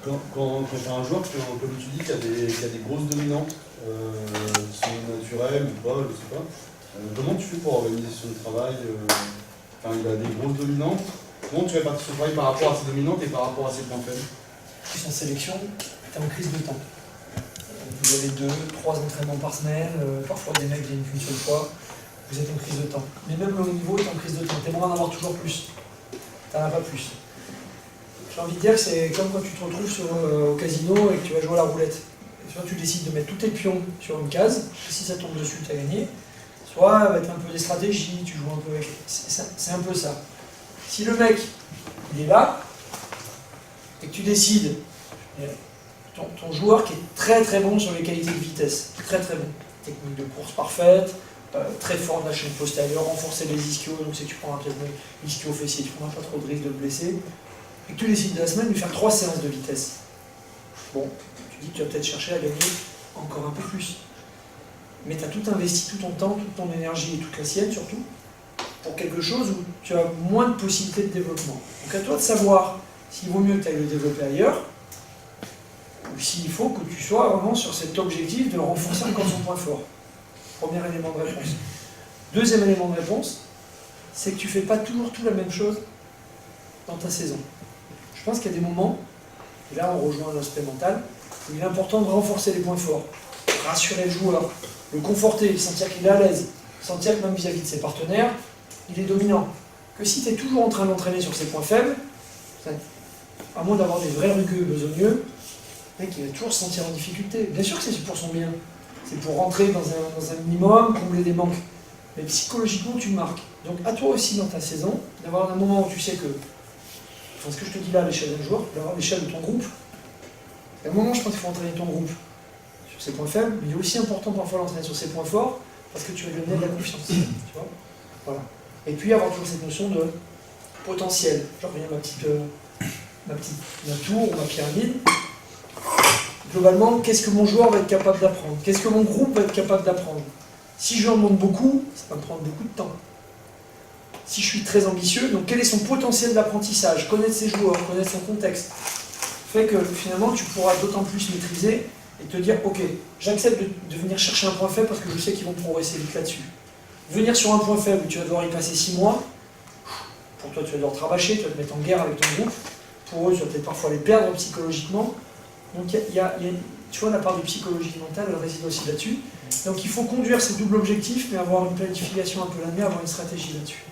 Quand tu as un joueur, comme tu dis, qui a des grosses dominantes, qui sont naturelles ou pas, je sais pas, comment tu fais pour organiser son travail quand il a des grosses dominantes? Comment tu répartis son travail par rapport à ses dominantes et par rapport à ses points faibles? En sélection, tu es en crise de temps. Vous avez 2-3 entraînements par semaine, parfois des mecs viennent qu'une seule fois, vous êtes en crise de temps. Mais même le haut niveau est en crise de temps, tu aimerais en avoir toujours plus. Tu n'en as pas plus. J'ai envie de dire que c'est comme quand tu te retrouves au casino et que tu vas jouer à la roulette. Soit tu décides de mettre tous tes pions sur une case, si ça tombe dessus, tu as gagné. Soit avec un peu des stratégies, tu joues un peu avec. C'est un peu ça. Si le mec, il est là, et que tu décides, ton joueur qui est très très bon sur les qualités de vitesse, très très bon, technique de course parfaite, très fort de la chaîne postérieure, renforcer les ischios, donc c'est que tu prends un pied de ischio fessier, tu prends pas trop de risque de le blesser, et que tu décides de la semaine de lui faire 3 séances de vitesse. Bon, tu dis que tu vas peut-être chercher à gagner encore un peu plus. Mais tu as tout investi, tout ton temps, toute ton énergie et toute la sienne surtout, pour quelque chose où tu as moins de possibilités de développement. Donc à toi de savoir s'il vaut mieux que tu ailles le développer ailleurs, ou s'il faut que tu sois vraiment sur cet objectif de renforcer encore son point fort. Premier élément de réponse. Deuxième élément de réponse, c'est que tu ne fais pas toujours tout la même chose dans ta saison. Je pense qu'il y a des moments, et là on rejoint l'aspect mental, où il est important de renforcer les points forts, rassurer le joueur, le conforter, sentir qu'il est à l'aise, sentir que même vis-à-vis de ses partenaires, il est dominant. Que si tu es toujours en train d'entraîner sur ses points faibles, à moins d'avoir des vrais rugueux besogneux, le mec il va toujours se sentir en difficulté. Bien sûr que c'est pour son bien, c'est pour rentrer dans un minimum, combler des manques. Mais psychologiquement tu marques. Donc à toi aussi dans ta saison, d'avoir un moment où tu sais que, enfin, ce que je te dis là à l'échelle d'un joueur, d'avoir l'échelle de ton groupe, à un moment je pense qu'il faut entraîner ton groupe sur ses points faibles, mais il est aussi important parfois l'entraîner sur ses points forts, parce que tu vas lui donner de la confiance. Tu vois, voilà. Et puis avoir toujours cette notion de potentiel. Je reviens à ma tour ou ma pyramide. Globalement, qu'est-ce que mon joueur va être capable d'apprendre? Qu'est-ce que mon groupe va être capable d'apprendre? Si je lui en demande beaucoup, ça va me prendre beaucoup de temps. Si je suis très ambitieux, donc quel est son potentiel d'apprentissage? Connaître ses joueurs, connaître son contexte, fait que finalement tu pourras d'autant plus maîtriser et te dire, ok, j'accepte de venir chercher un point faible parce que je sais qu'ils vont progresser vite là-dessus. Venir sur un point faible où tu vas devoir y passer 6 mois, pour toi tu vas devoir te rabâcher, tu vas te mettre en guerre avec ton groupe, pour eux tu vas peut-être parfois les perdre psychologiquement. Donc tu vois, la part de psychologie mentale, elle réside aussi là-dessus. Donc il faut conduire ces doubles objectifs, mais avoir une planification un peu la mienne, avoir une stratégie là-dessus.